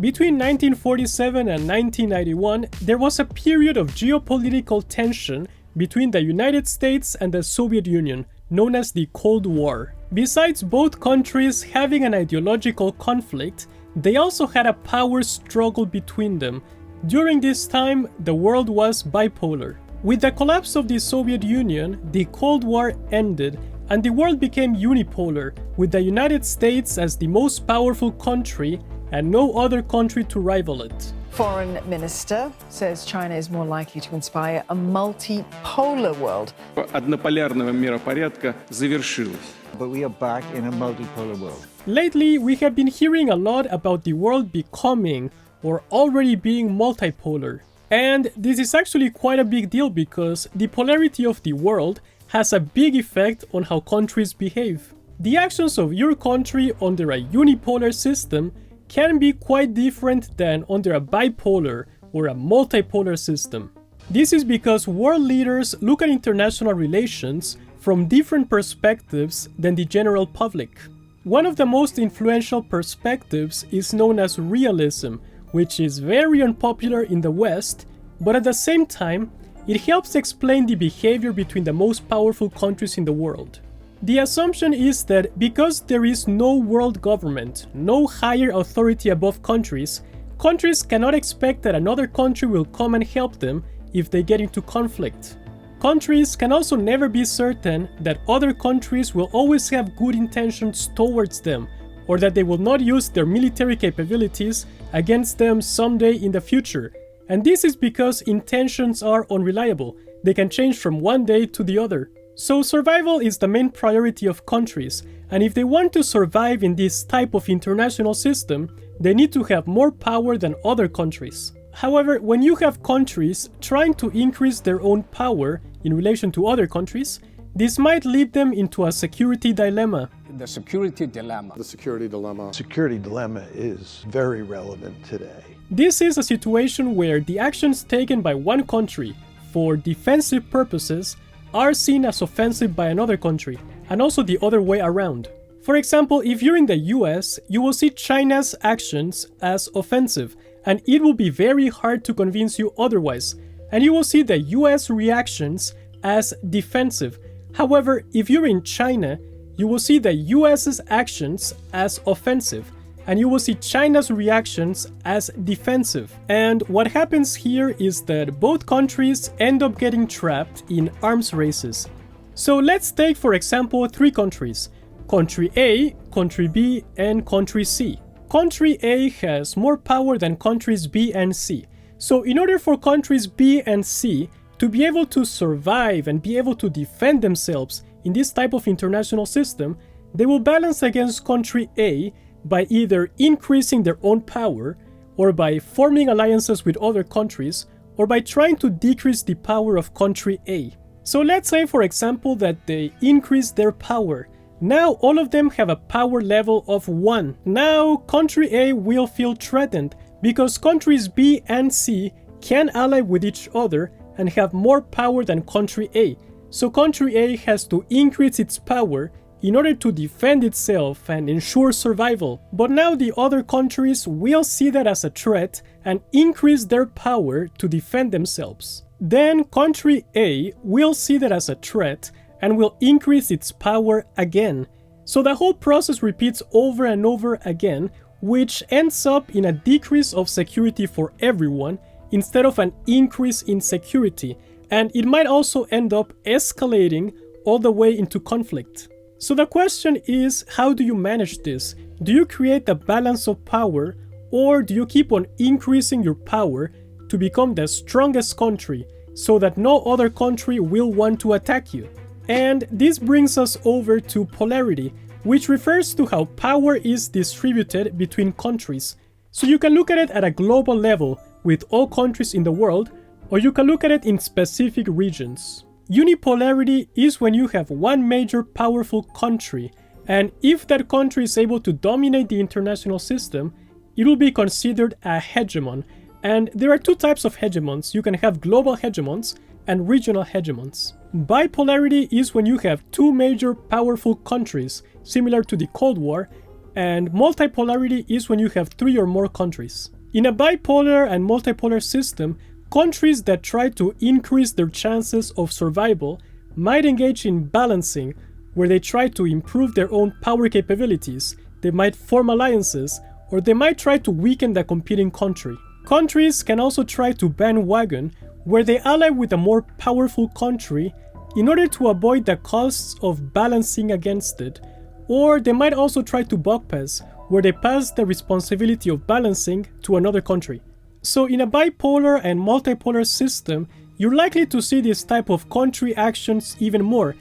Between 1947 and 1991, there was a period of geopolitical tension between the United States and the Soviet Union, known as the Cold War. Besides both countries having an ideological conflict, they also had a power struggle between them. During this time, the world was bipolar. With the collapse of the Soviet Union, the Cold War ended and the world became unipolar, with the United States as the most powerful country and no other country to rival it. Foreign Minister says China is more likely to inspire a multipolar world. Однополярного миропорядка завершилось. But we are back in a multipolar world. Lately, we have been hearing a lot about the world becoming or already being multipolar. And this is actually quite a big deal because the polarity of the world has a big effect on how countries behave. The actions of your country under a unipolar system can be quite different than under a bipolar or a multipolar system. This is because world leaders look at international relations from different perspectives than the general public. One of the most influential perspectives is known as realism, which is very unpopular in the West, but at the same time, it helps explain the behavior between the most powerful countries in the world. The assumption is that because there is no world government, no higher authority above countries, countries cannot expect that another country will come and help them if they get into conflict. Countries can also never be certain that other countries will always have good intentions towards them, or that they will not use their military capabilities against them someday in the future. And this is because intentions are unreliable. They can change from one day to the other. So survival is the main priority of countries, and if they want to survive in this type of international system, they need to have more power than other countries. However, when you have countries trying to increase their own power in relation to other countries, this might lead them into a security dilemma. The security dilemma. The security dilemma. Security dilemma is very relevant today. This is a situation where the actions taken by one country for defensive purposes are seen as offensive by another country, and also the other way around. For example, if you're in the US, you will see China's actions as offensive, and it will be very hard to convince you otherwise, and you will see the US reactions as defensive. However, if you're in China, you will see the US's actions as offensive, and you will see China's reactions as defensive. And what happens here is that both countries end up getting trapped in arms races. So let's take, for example, three countries: Country A, Country B, and Country C. Country A has more power than countries B and C. So in order for countries B and C to be able to survive and be able to defend themselves in this type of international system, they will balance against Country A by either increasing their own power, or by forming alliances with other countries, or by trying to decrease the power of Country A. So let's say, for example, that they increase their power. Now all of them have a power level of 1. Now Country A will feel threatened because countries B and C can ally with each other and have more power than Country A. So Country A has to increase its power in order to defend itself and ensure survival. But now the other countries will see that as a threat and increase their power to defend themselves. Then Country A will see that as a threat and will increase its power again. So the whole process repeats over and over again, which ends up in a decrease of security for everyone instead of an increase in security. And it might also end up escalating all the way into conflict. So the question is, how do you manage this? Do you create a balance of power, or do you keep on increasing your power to become the strongest country so that no other country will want to attack you? And this brings us over to polarity, which refers to how power is distributed between countries. So you can look at it at a global level with all countries in the world, or you can look at it in specific regions. Unipolarity is when you have one major powerful country, and if that country is able to dominate the international system, it will be considered a hegemon. And there are two types of hegemons. You can have global hegemons and regional hegemons. Bipolarity is when you have two major powerful countries, similar to the Cold War, and multipolarity is when you have 3 or more countries. In a bipolar and multipolar system, countries that try to increase their chances of survival might engage in balancing, where they try to improve their own power capabilities, they might form alliances, or they might try to weaken the competing country. Countries can also try to bandwagon, where they ally with a more powerful country in order to avoid the costs of balancing against it, or they might also try to buck pass, where they pass the responsibility of balancing to another country. So in a bipolar and multipolar system, you're likely to see this type of country actions even more.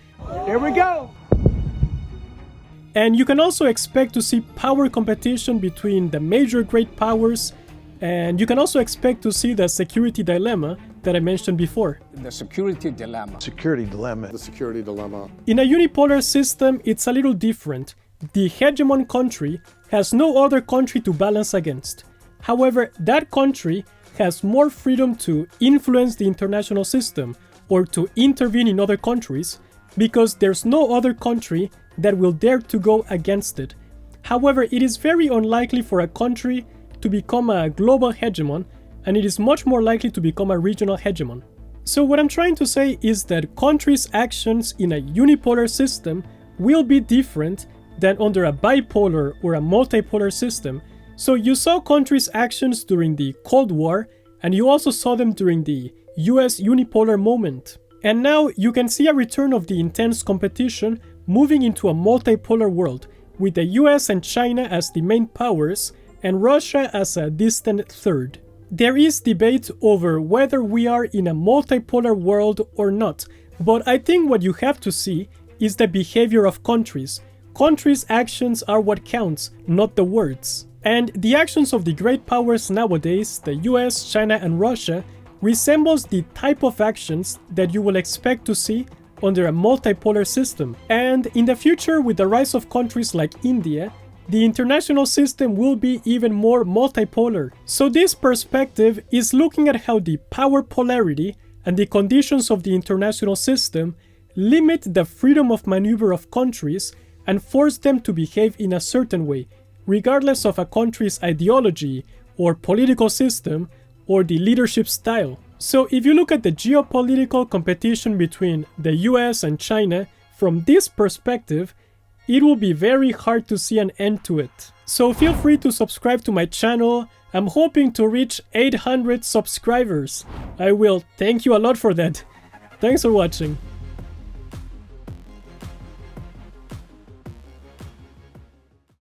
Here we go! And you can also expect to see power competition between the major great powers, and you can also expect to see the security dilemma that I mentioned before. The security dilemma. Security dilemma. The security dilemma. In a unipolar system, it's a little different. The hegemon country has no other country to balance against. However, that country has more freedom to influence the international system or to intervene in other countries because there's no other country that will dare to go against it. However, it is very unlikely for a country to become a global hegemon, and it is much more likely to become a regional hegemon. So what I'm trying to say is that countries' actions in a unipolar system will be different than under a bipolar or a multipolar system. So you saw countries' actions during the Cold War, and you also saw them during the US unipolar moment. And now you can see a return of the intense competition moving into a multipolar world, with the US and China as the main powers, and Russia as a distant third. There is debate over whether we are in a multipolar world or not, but I think what you have to see is the behavior of countries. Countries' actions are what counts, not the words. And the actions of the great powers nowadays, the US, China, and Russia, resembles the type of actions that you will expect to see under a multipolar system. And in the future, with the rise of countries like India, the international system will be even more multipolar. So this perspective is looking at how the power polarity and the conditions of the international system limit the freedom of maneuver of countries and force them to behave in a certain way, regardless of a country's ideology or political system or the leadership style. So if you look at the geopolitical competition between the US and China from this perspective, it will be very hard to see an end to it. So feel free to subscribe to my channel. I'm hoping to reach 800 subscribers. I will thank you a lot for that. Thanks for watching.